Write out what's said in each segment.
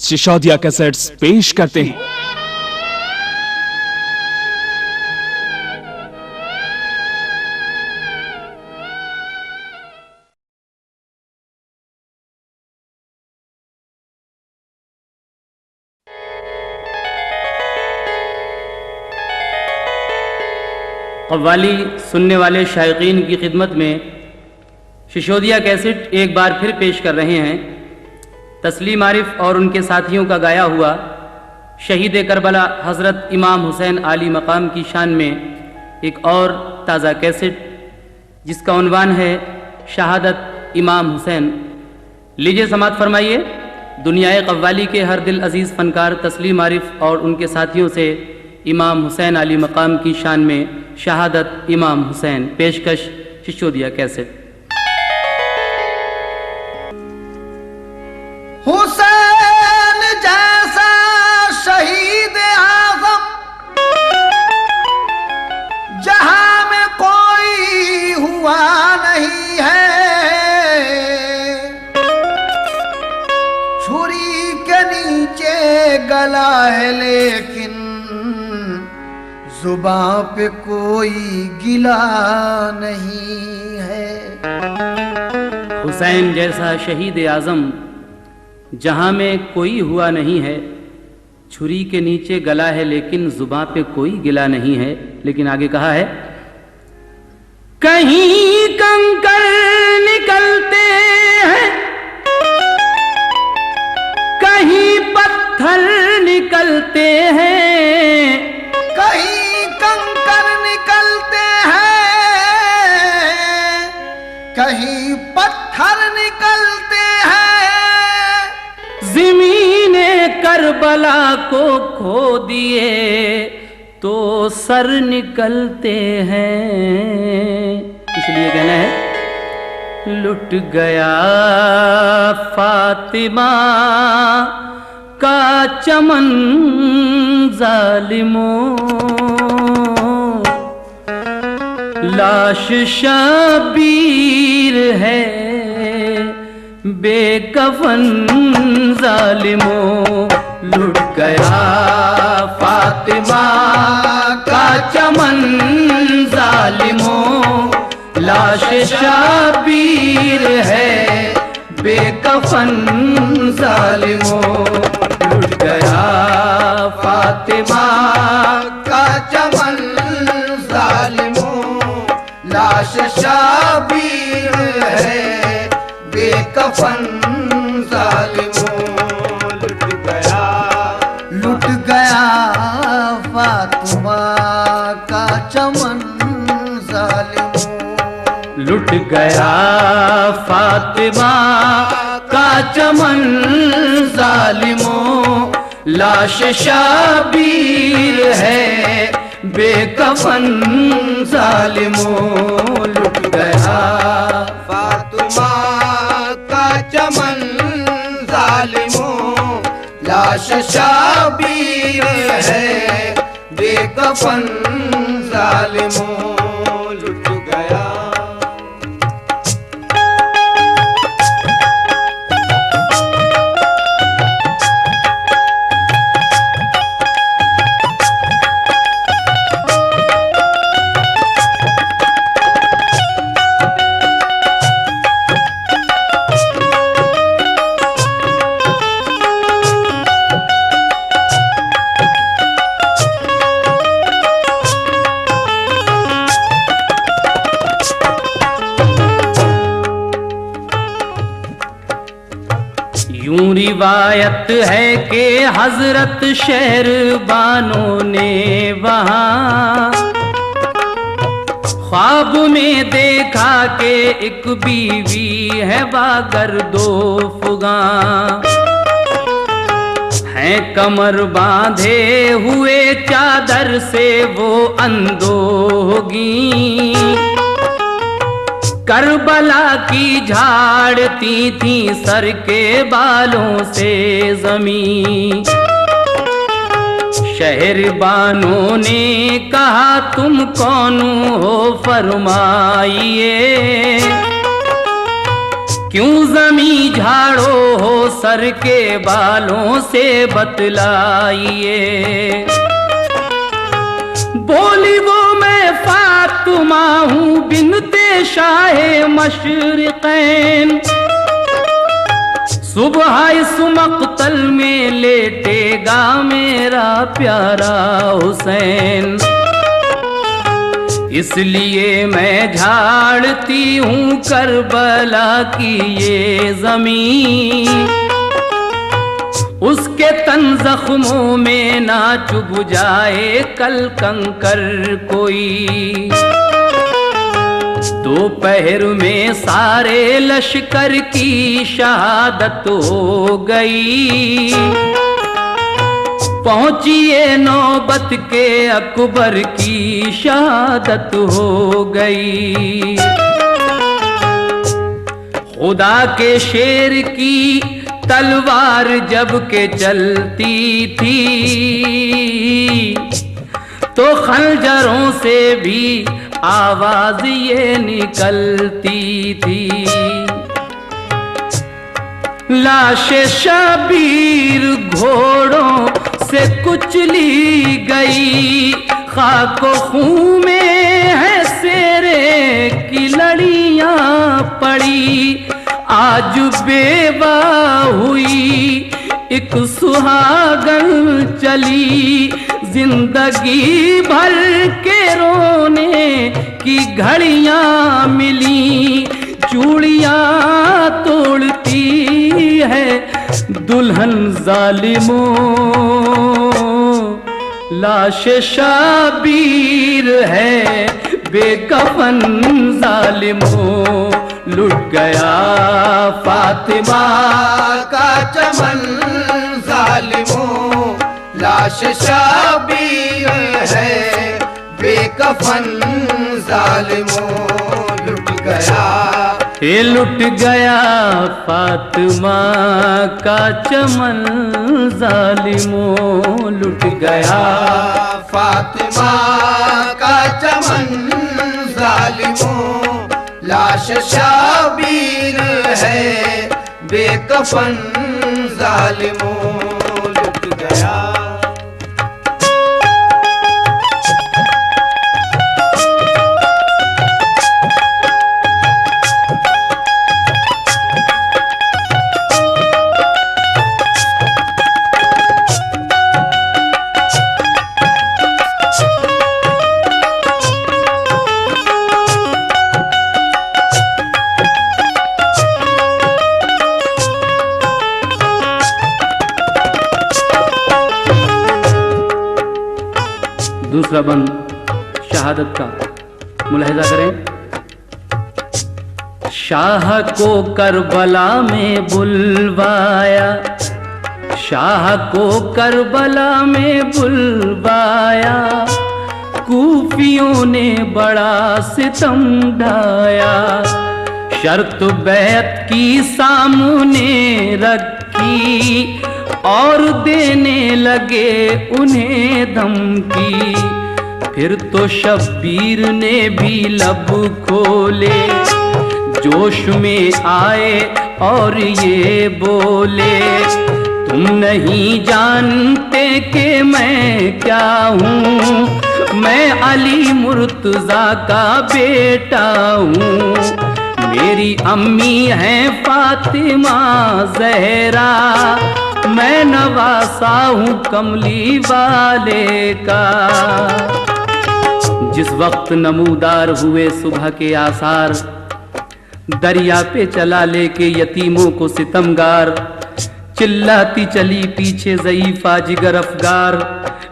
Sisodia cassettes पेश करते हैं। कव्वाली सुनने वाले शायकीन की खिदमत में सिसोदिया कैसेट एक बार फिर पेश कर रहे हैं तस्लीम आरिफ और उनके साथियों का गाया हुआ शहीद करबला हज़रत इमाम हुसैन आली मकाम की शान में एक और ताज़ा कैसेट जिसका उन्वान है शहादत इमाम हुसैन। लीजिए समात फरमाइए। दुनियाए कव्वाली के हर दिल अजीज़ फ़नकार तस्लीम आरिफ और उनके साथियों से इमाम हुसैन आली मकाम की शान में शहादत इमाम हुसैन, पेशकश सिसोदिया कैसेट। हुसैन जैसा शहीद आज़म जहां में कोई हुआ नहीं है, छुरी के नीचे गला है लेकिन जुबां पे कोई गिला नहीं है। हुसैन जैसा शहीद आज़म जहां में कोई हुआ नहीं है, छुरी के नीचे गला है लेकिन जुबां पे कोई गिला नहीं है। लेकिन आगे कहा है, कहीं कंकर निकलते हैं, कहीं पत्थर निकलते हैं, कहीं कंकर निकलते हैं, कहीं पत्थर निकलते हैं, ज़मीने करबला को खो दिए तो सर निकलते हैं। इसलिए कहना है, लुट गया फातिमा का चमन जालिमों, लाश शबीर है बेकफन जालिमों। लुट गया फातिमा का चमन जालिमों, लाश शबीर है बेकफन जालिमों। लुट गया फातिमा का चमन जालिमों, लाश शबीर है बेकफन जालिमों। लुट गया फातिमा का चमन जालिमों। लुट गया फातिमा का चमन जालिमों, लाश शबीर है बेकफन जालिमों। लुट गया फातिमा का चमन जालिमों, लाश शबीर है बेकफन जालिमों। लुट गया यूं रिवायत है कि हजरत शहरबानों ने वहां ख्वाब में देखा कि एक बीवी है बागर दो फुगा, हैं कमर बांधे हुए चादर से वो अंधोगी, करबला की झाड़ती थी सर के बालों से जमीन। शहरबानों ने कहा तुम कौन हो फरमाइए, क्यों जमी झाड़ो हो सर के बालों से बतलाइए। बोली वो मैं फातिमा हूँ बिनते शाहे मशरिक़ैन, सुबह इस मक़तल में लेटेगा मेरा प्यारा हुसैन। इसलिए मैं झाड़ती हूँ करबला की ये ज़मीन, उसके तन जख्मों में ना चुभ जाए कल कंकर कोई। दोपहर में सारे लश्कर की शहादत हो गई, पहुंचिए नौबत के अकबर की शहादत हो गई। खुदा के शेर की तलवार जब के चलती थी, तो खंजरों से भी आवाज ये निकलती थी। लाशे शबीर घोड़ों से कुचली गई, खाको खून में है शेरे की लड़ियां पड़ी। आज बेवा हुई एक सुहागन चली, जिंदगी भर के रोने की घड़ियां मिली। चूड़ियां तोड़ती है दुल्हन जालिमों, लाश शाबीर है बेकफन जालिमों। लुट गया फातिमा का चमन जालिमों, लाश शाबीर है बेकफन जालिमों। लुट गया, ये लुट गया फातिमा का चमन जालिमों। लुट गया फातिमा का चमन जालिमों, लाश शाबीर है बेकफन जालिमों। लुट गया। दूसरा बंद शहादत का मुलाहिजा करें। शाह को करबला में बुलवाया, शाह को करबला में बुलवाया, कूफियों ने बड़ा सितम ढाया। शर्त बैत की सामने रखी और देने लगे उन्हें धमकी। फिर तो शब्बीर ने भी लब खोले, जोश में आए और ये बोले, तुम नहीं जानते कि मैं क्या हूँ, मैं अली मुर्तजा का बेटा हूँ। मेरी अम्मी है फातिमा ज़हरा, मैं नवासा हूँ कमली वाले का। जिस वक्त नमूदार हुए सुबह के आसार, दरिया पे चला लेके यतीमों को सितमगार, चिल्लाती चली पीछे ज़ईफ़ा जिगर अफगार।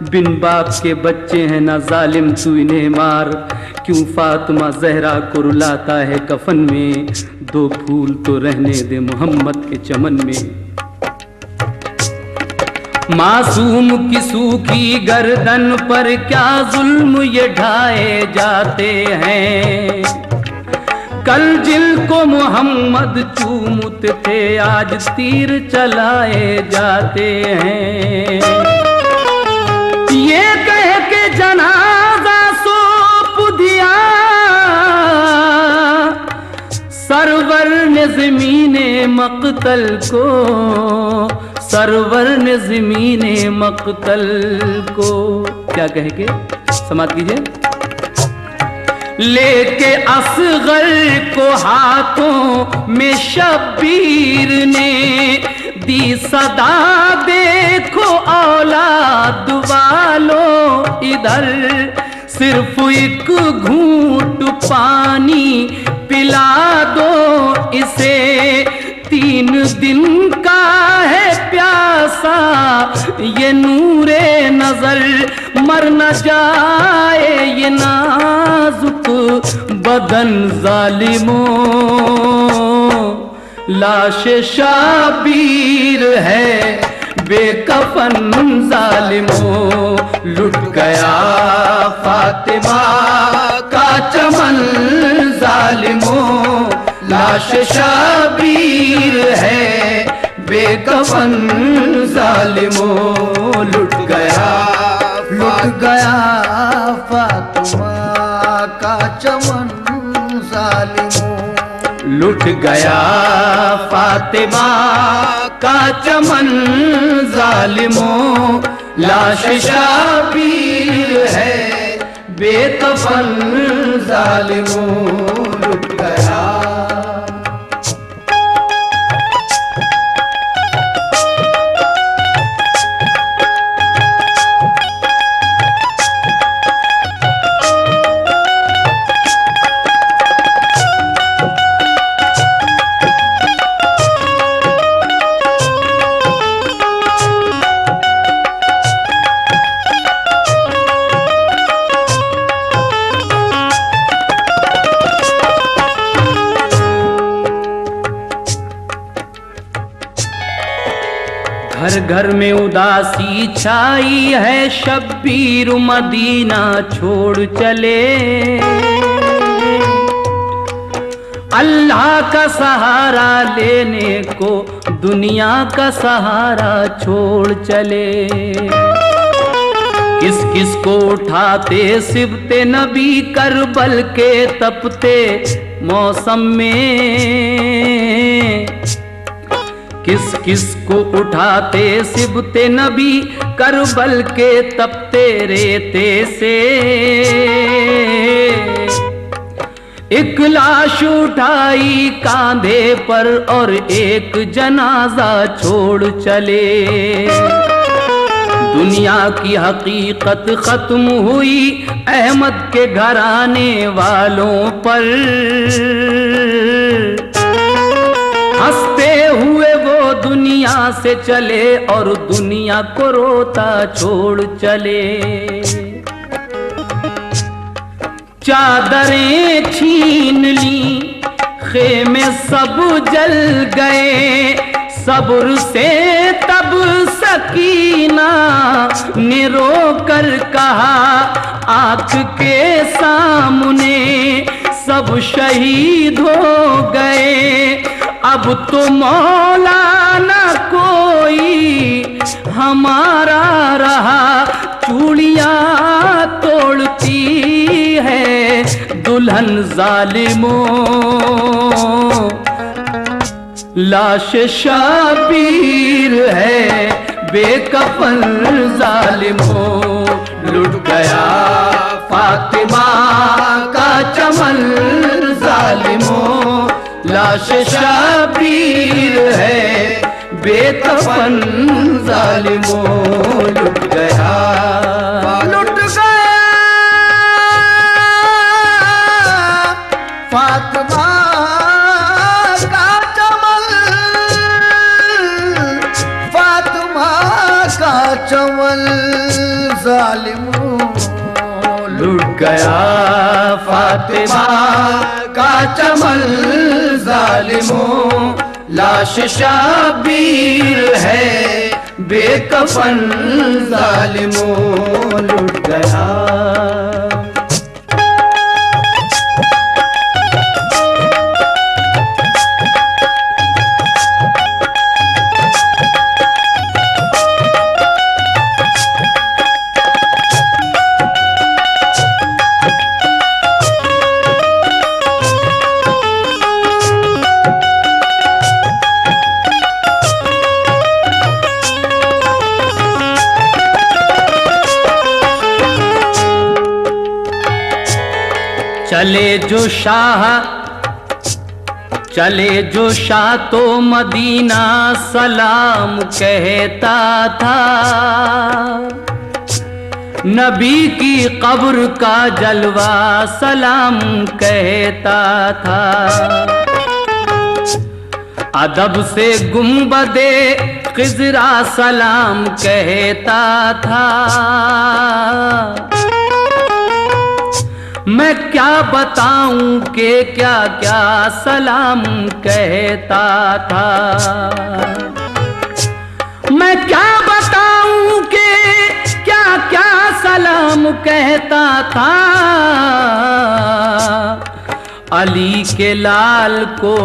बिन बाप के बच्चे हैं ना जालिम तू इन्हें मार, क्यों फातिमा ज़हरा को रुलाता है कफन में, दो फूल तो रहने दे मोहम्मद के चमन में। मासूम की सूखी गर्दन पर क्या जुल्म ये ढाए जाते हैं। कल जिल को मोहम्मद चूमते थे, आज तीर चलाए जाते हैं। ये कह के जनाजा सौंप दिया, सरवर ने ज़मीन मक्तल को, सरवर ने ज़मीने मक्तल को। क्या कहेंगे, समाप्त कीजिए। लेके असगर को हाथों में शब्बीर ने दी सदा, देखो औलाद वालों इधर, सिर्फ एक घूंट पानी पिला दो इसे, 3 दिन का है प्यासा ये नूरे नजर, मर न जाए ये नाजुक बदन जालिमों। लाश शाबीर है बेकफन जालिमों, लुट गया फातिमा का चमन जालिमों। लाश शाबीर है बेकफन जालिमों, लुट गया फातिमा का चमन जालिमों। लुट गया फातिमा का चमन जालिमों। लाश शाबीर है बेकफन जालिमों, लुट गया। घर घर में उदासी छाई है, शब्बीर मदीना छोड़ चले। अल्लाह का सहारा लेने को दुनिया का सहारा छोड़ चले। किस किस को उठाते सिबते नबी, करबल के तपते मौसम में। किस किस को उठाते सिबते नबी, करबल के तपते रेते से। एक लाश उठाई कांधे पर और एक जनाजा छोड़ चले। दुनिया की हकीकत खत्म हुई अहमद के घराने वालों पर। हंसते हुए वो दुनिया से चले और दुनिया को रोता छोड़ चले। चादरें छीन ली, खेमे सब जल गए। सब्र से तब सकीना ने रोकर कहा, आँख के सामने सब शहीद हो गए। अब तो मौला ना कोई हमारा रहा, चूड़ियाँ तोड़ती है दुल्हन जालिमों। लाश शाबीर है बेकफन जालिमों, लुट गया फातिमा का चमन जालिमों। लाश शाबीर है बेकफन जालिमों, लुट गया फातिमा का चमन, फातिमा का चमन जालिमों, लुट गया फातिमा का चमन जालिमों। लाश शाबीर है बेकफन जालिमों, लुट गया। चले जो शाह तो मदीना सलाम कहता था, नबी की कब्र का जलवा सलाम कहता था। अदब से गुंबदे खिजरा सलाम कहता था। मैं क्या बताऊं कि क्या क्या सलाम कहता था। मैं क्या बताऊं कि क्या क्या सलाम कहता था। अली के लाल को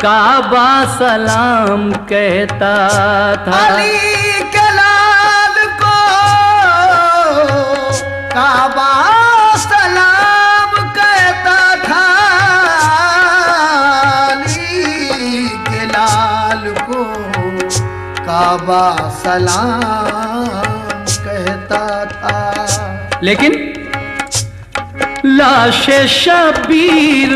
काबा सलाम कहता था। अली के लाल को काबा सलाम कहता था। अली के लाल को काबा सलाम कहता था। लेकिन लाशे शबीर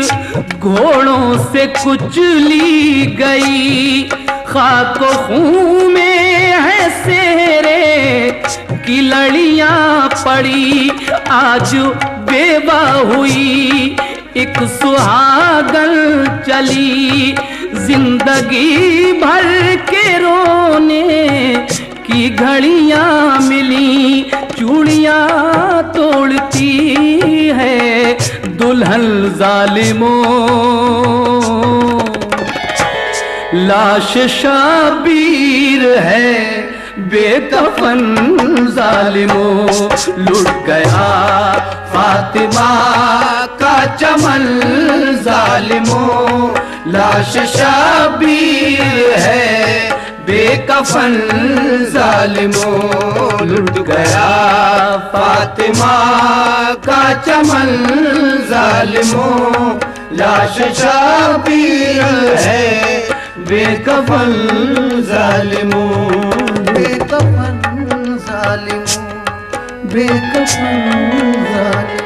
घोड़ों से कुचली गई, खाको खून में है सेरे की लड़ियां पड़ी। आज बेवा हुई एक सुहागन चली, जिंदगी भर के रोने की घड़ियां मिली। चूड़ियां तोड़ती है दुल्हन जालिमों, लाश शाबीर है बेकफन जालिमों। लुट गया फातिमा का चमन जालिमों, लाश शाबीर है बेकफन जालिमों। लुट गया फातिमा का चमन जालिमों, लाश शाबीर है बेकफन जालिमों। बेकफन जालिमों, बेकफन जालिमों।